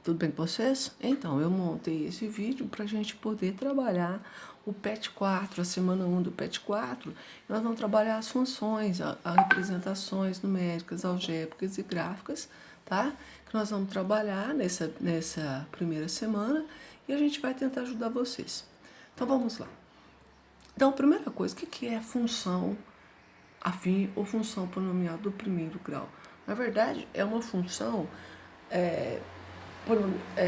tudo bem com vocês? Então, eu montei esse vídeo para a gente poder trabalhar o PET 4, a semana 1 do PET 4. Nós vamos trabalhar as funções, as representações numéricas, algébricas e gráficas, tá? Que nós vamos trabalhar nessa primeira semana e a gente vai tentar ajudar vocês. Então, vamos lá. Então, a primeira coisa, o que é função afim ou função polinomial do primeiro grau? Na verdade, é uma função...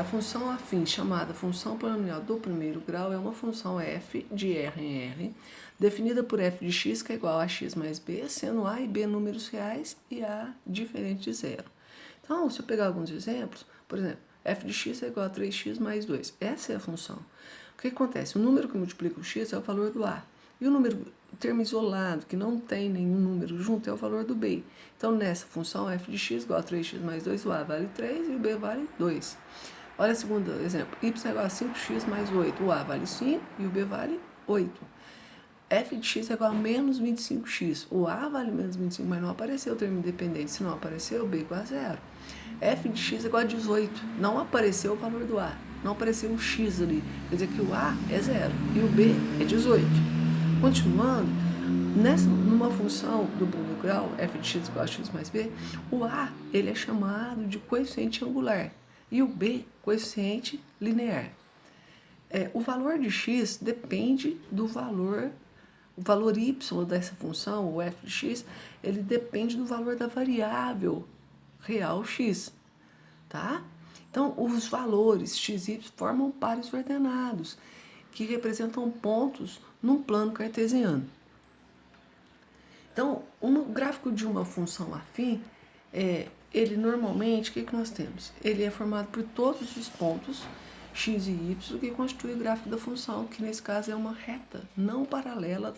a função afim, chamada função polinomial do primeiro grau, é uma função f de R em R, definida por f de x, que é igual a x mais b, sendo a e b números reais e a diferente de zero. Então, se eu pegar alguns exemplos, por exemplo, f de x é igual a 3x mais 2. Essa é a função. O que acontece? O número que multiplica o x é o valor do a. E o termo isolado, que não tem nenhum número junto, é o valor do b. Então, nessa função, f de x igual a 3x mais 2, o a vale 3 e o b vale 2. Olha o segundo exemplo. Y é igual a 5x mais 8. O a vale 5 e o b vale 8. F de x é igual a menos 25x. O a vale menos 25, mas não apareceu o termo independente. Se não apareceu, o b é igual a 0. F de x é igual a 18. Não apareceu o valor do a. Não apareceu o x ali. Quer dizer que o a é 0 e o b é 18. Continuando, numa função do primeiro grau, f de x igual a x mais b, o a ele é chamado de coeficiente angular e o b, coeficiente linear. O valor de x depende do valor, o valor y dessa função, o f de x, ele depende do valor da variável real x, tá? Então, os valores x e y formam pares ordenados, que representam pontos num plano cartesiano. Então, um gráfico de uma função afim, ele normalmente, o que nós temos? Ele é formado por todos os pontos x e y que constitui o gráfico da função, que nesse caso é uma reta não paralela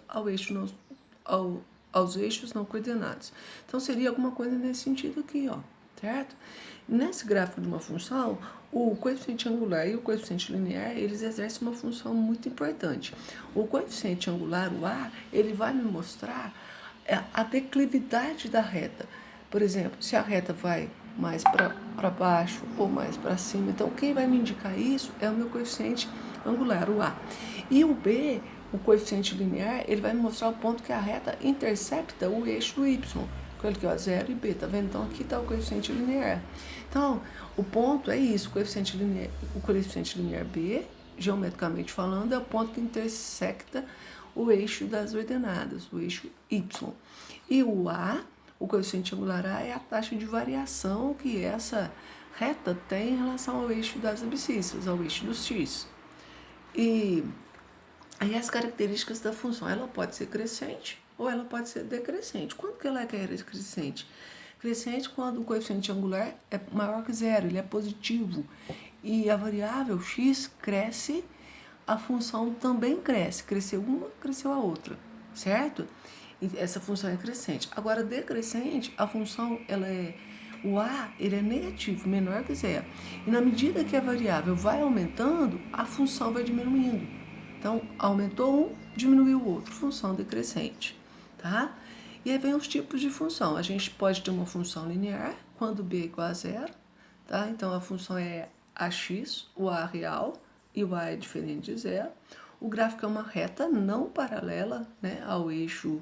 aos eixos não coordenados. Então, seria alguma coisa nesse sentido aqui, ó, certo? Nesse gráfico de uma função, o coeficiente angular e o coeficiente linear, eles exercem uma função muito importante. O coeficiente angular, o a, ele vai me mostrar a declividade da reta. Por exemplo, se a reta vai mais para baixo ou mais para cima, então quem vai me indicar isso é o meu coeficiente angular, o a. E o b, o coeficiente linear, ele vai me mostrar o ponto que a reta intercepta o eixo do y. Aqui, ó, 0 e b, tá vendo? Então, aqui está o coeficiente linear. Então, o ponto é isso, o coeficiente linear b, geometricamente falando, é o ponto que intersecta o eixo das ordenadas, o eixo y. E o a, o coeficiente angular a, é a taxa de variação que essa reta tem em relação ao eixo das abscissas, ao eixo dos x. E aí as características da função, ela pode ser crescente ou ela pode ser decrescente. Quando que ela é crescente? Crescente quando o coeficiente angular é maior que zero, ele é positivo. E a variável x cresce, a função também cresce. Cresceu uma, cresceu a outra, certo? E essa função é crescente. Agora, decrescente, a função, o a, ele é negativo, menor que zero. E na medida que a variável vai aumentando, a função vai diminuindo. Então, aumentou um, diminuiu o outro, função decrescente, tá? E aí vem os tipos de função. A gente pode ter uma função linear, quando b é igual a zero, tá? Então, a função é ax, o a real, e o a é diferente de zero. O gráfico é uma reta não paralela, né, ao eixo,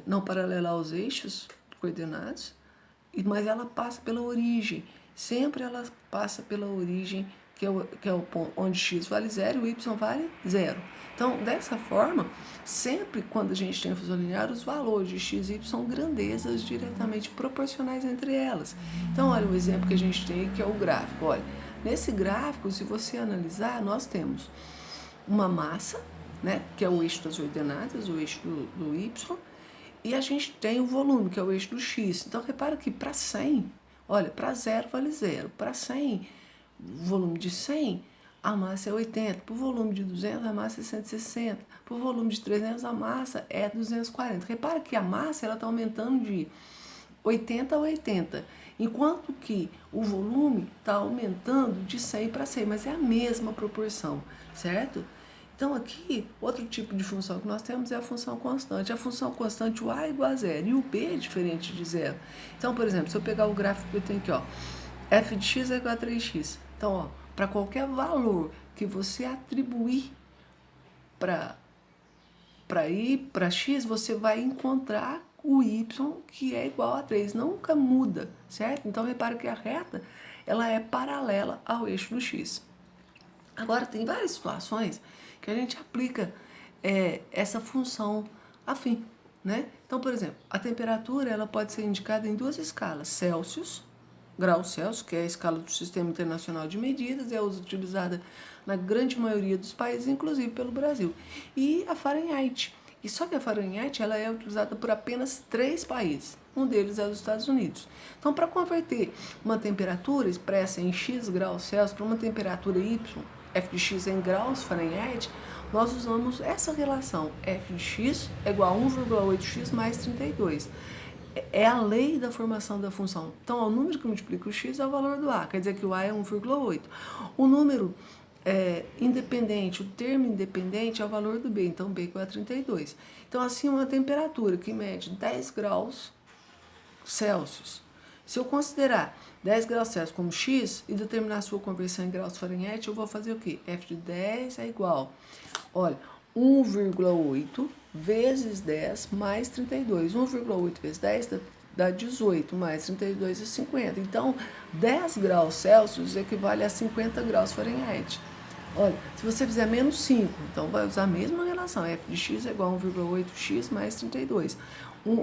não paralela aos eixos coordenados, mas ela passa pela origem. Sempre ela passa pela origem, que é o ponto onde x vale 0 e o y vale 0. Então, dessa forma, sempre quando a gente tem função linear, os valores de x e y são grandezas diretamente proporcionais entre elas. Então, olha o exemplo que a gente tem, que é o gráfico. Olha, nesse gráfico, se você analisar, nós temos uma massa, né, que é o eixo das ordenadas, o eixo do y, e a gente tem o volume, que é o eixo do x. Então, repara que para 100, olha, para 0 vale 0. Para 100, volume de 100, a massa é 80. Para o volume de 200, a massa é 160. Para o volume de 300, a massa é 240. Repara que a massa está aumentando de 80 a 80, enquanto que o volume está aumentando de 100 para 100, mas é a mesma proporção, certo? Então, aqui, outro tipo de função que nós temos é a função constante. A função constante, o a é igual a zero, e o b é diferente de zero. Então, por exemplo, se eu pegar o gráfico que eu tenho aqui, ó, f de x é igual a 3x. Então, ó, para qualquer valor que você atribuir para x, você vai encontrar o y que é igual a 3, nunca muda, certo? Então, repara que a reta, ela é paralela ao eixo do x. Agora, tem várias situações que a gente aplica essa função afim, né? Então, por exemplo, a temperatura ela pode ser indicada em duas escalas, Celsius, graus Celsius, que é a escala do Sistema Internacional de Medidas, é utilizada na grande maioria dos países, inclusive pelo Brasil, e a Fahrenheit. E só que a Fahrenheit ela é utilizada por apenas 3 países, um deles é os Estados Unidos. Então, para converter uma temperatura expressa em x graus Celsius para uma temperatura y, f de x em graus Fahrenheit, nós usamos essa relação, f de x é igual a 1,8x mais 32. É a lei da formação da função. Então, o número que multiplica o x é o valor do a, quer dizer que o a é 1,8. O número independente, o termo independente é o valor do b, então b igual a 32. Então, assim, uma temperatura que mede 10 graus Celsius. Se eu considerar 10 graus Celsius como x e determinar a sua conversão em graus Fahrenheit, eu vou fazer o quê? F de 10 é igual, olha, 1,8 vezes 10 mais 32. 1,8 vezes 10 dá 18, mais 32 é 50. Então, 10 graus Celsius equivale a 50 graus Fahrenheit. Olha, se você fizer menos 5, então vai usar a mesma relação. F de x é igual a 1,8x mais 32.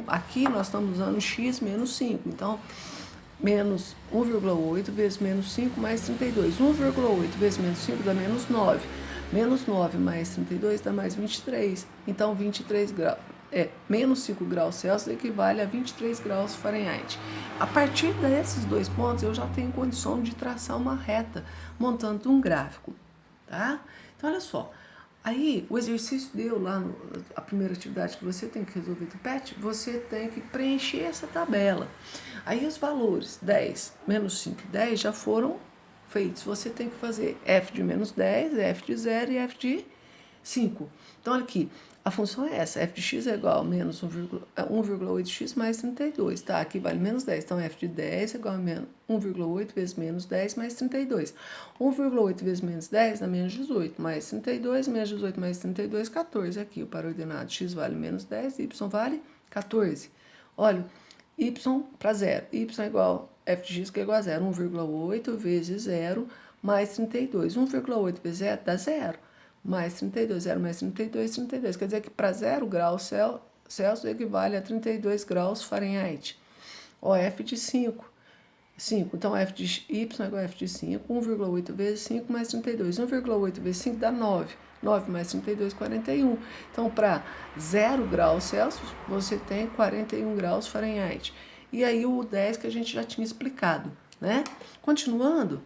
Aqui nós estamos usando x menos 5. Então, menos 1,8 vezes menos 5 mais 32. 1,8 vezes menos 5 dá menos 9. Menos 9 mais 32 dá mais 23. Então, 23 graus. Menos 5 graus Celsius equivale a 23 graus Fahrenheit. A partir desses dois pontos, eu já tenho condição de traçar uma reta, montando um gráfico. Tá? Então, olha só. Aí, o exercício deu lá, a primeira atividade que você tem que resolver do PET, você tem que preencher essa tabela. Aí, os valores 10, menos 5 e 10 já foram feitos. Você tem que fazer f de menos 10, f de 0 e f de 5. Então, olha aqui. A função é essa, f de x é igual a menos 1,8x mais 32, tá? Aqui vale menos 10, então f de 10 é igual a 1,8 vezes menos 10 mais 32. 1,8 vezes menos 10 dá menos 18, mais 32, menos 18 mais 32, 14. Aqui o para-ordenado x vale menos 10, y vale 14. Olha, y para 0, y é igual a f de x que é igual a 0, 1,8 vezes 0 mais 32. 1,8 vezes 0 dá 0. Mais 32, 0 mais 32, 32. Quer dizer que para 0 graus Celsius equivale a 32 graus Fahrenheit. Ó, f de 5. Então, f de y é igual a f de 5. 1,8 vezes 5 mais 32. 1,8 vezes 5 dá 9. 9 mais 32, 41. Então, para 0 graus Celsius, você tem 41 graus Fahrenheit. E aí, o 10 que a gente já tinha explicado, né? Continuando.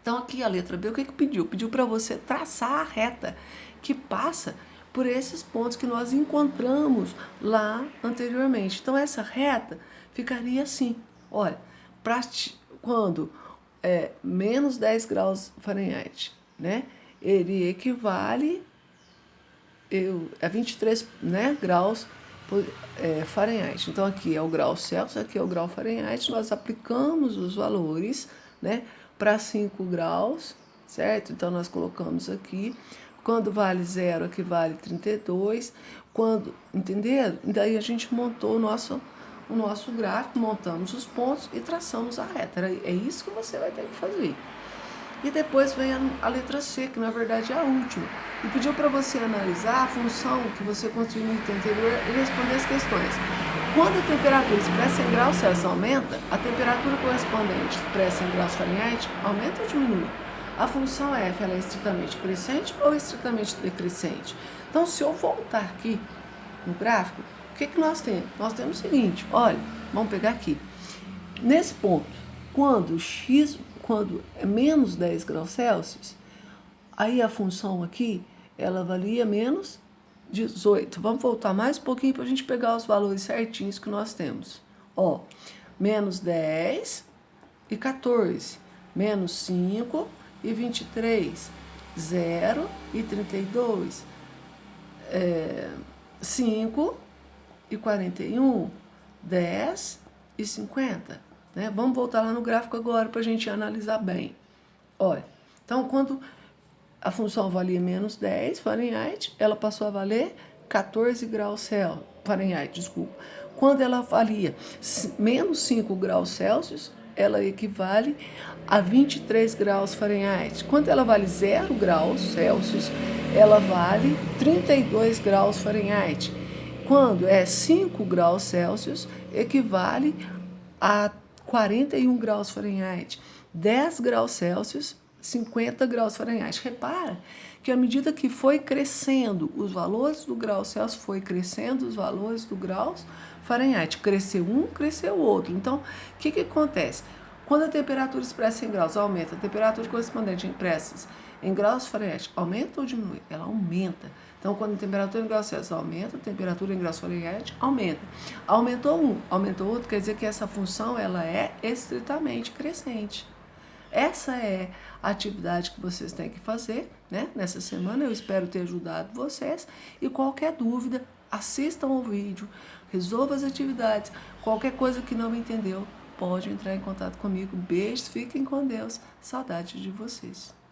Então, aqui a letra B, o que pediu? Pediu para você traçar a reta que passa por esses pontos que nós encontramos lá anteriormente. Então, essa reta ficaria assim. Olha, quando menos 10 graus Fahrenheit, né? Ele equivale a 23, né, graus Fahrenheit. Então, aqui é o grau Celsius, aqui é o grau Fahrenheit. Nós aplicamos os valores, né, para 5 graus, certo? Então, nós colocamos aqui. Quando vale 0, aqui vale 32. Entenderam? Daí a gente montou o nosso gráfico, montamos os pontos e traçamos a reta. É isso que você vai ter que fazer. E depois vem a letra C, que na verdade é a última. E pediu para você analisar a função que você construiu no item anterior e responder as questões. Quando a temperatura expressa em graus Celsius aumenta, a temperatura correspondente expressa em graus Fahrenheit aumenta ou diminui? A função f ela é estritamente crescente ou estritamente decrescente? Então, se eu voltar aqui no gráfico, o que nós temos? Nós temos o seguinte, olha, vamos pegar aqui. Nesse ponto, quando é menos 10 graus Celsius, aí a função aqui, ela valia menos 18. Vamos voltar mais um pouquinho para a gente pegar os valores certinhos que nós temos. Ó, menos 10 e 14, menos 5 e 23, 0 e 32, 5 e 41, 10 e 50. né? Vamos voltar lá no gráfico agora para a gente analisar bem. Olha, então quando a função valia menos 10 Fahrenheit, ela passou a valer 14 graus Celsius, Fahrenheit, desculpa. Quando ela valia menos 5 graus Celsius, ela equivale a 23 graus Fahrenheit. Quando ela vale 0 graus Celsius, ela vale 32 graus Fahrenheit. Quando é 5 graus Celsius, equivale a 41 graus Fahrenheit. 10 graus Celsius, 50 graus Fahrenheit. Repara que à medida que foi crescendo os valores do grau Celsius, foi crescendo os valores do graus Fahrenheit. Cresceu um, cresceu o outro. Então, o que acontece? Quando a temperatura expressa em graus aumenta, a temperatura correspondente expressa em graus Fahrenheit aumenta ou diminui? Ela aumenta. Então, quando a temperatura em graus Celsius aumenta, a temperatura em graus Fahrenheit aumenta. Aumentou um, aumentou outro, quer dizer que essa função ela é estritamente crescente. Essa é a atividade que vocês têm que fazer, né? Nessa semana. Eu espero ter ajudado vocês. E qualquer dúvida, assistam ao vídeo, resolvam as atividades. Qualquer coisa que não entendeu, pode entrar em contato comigo. Beijos, fiquem com Deus. Saudade de vocês.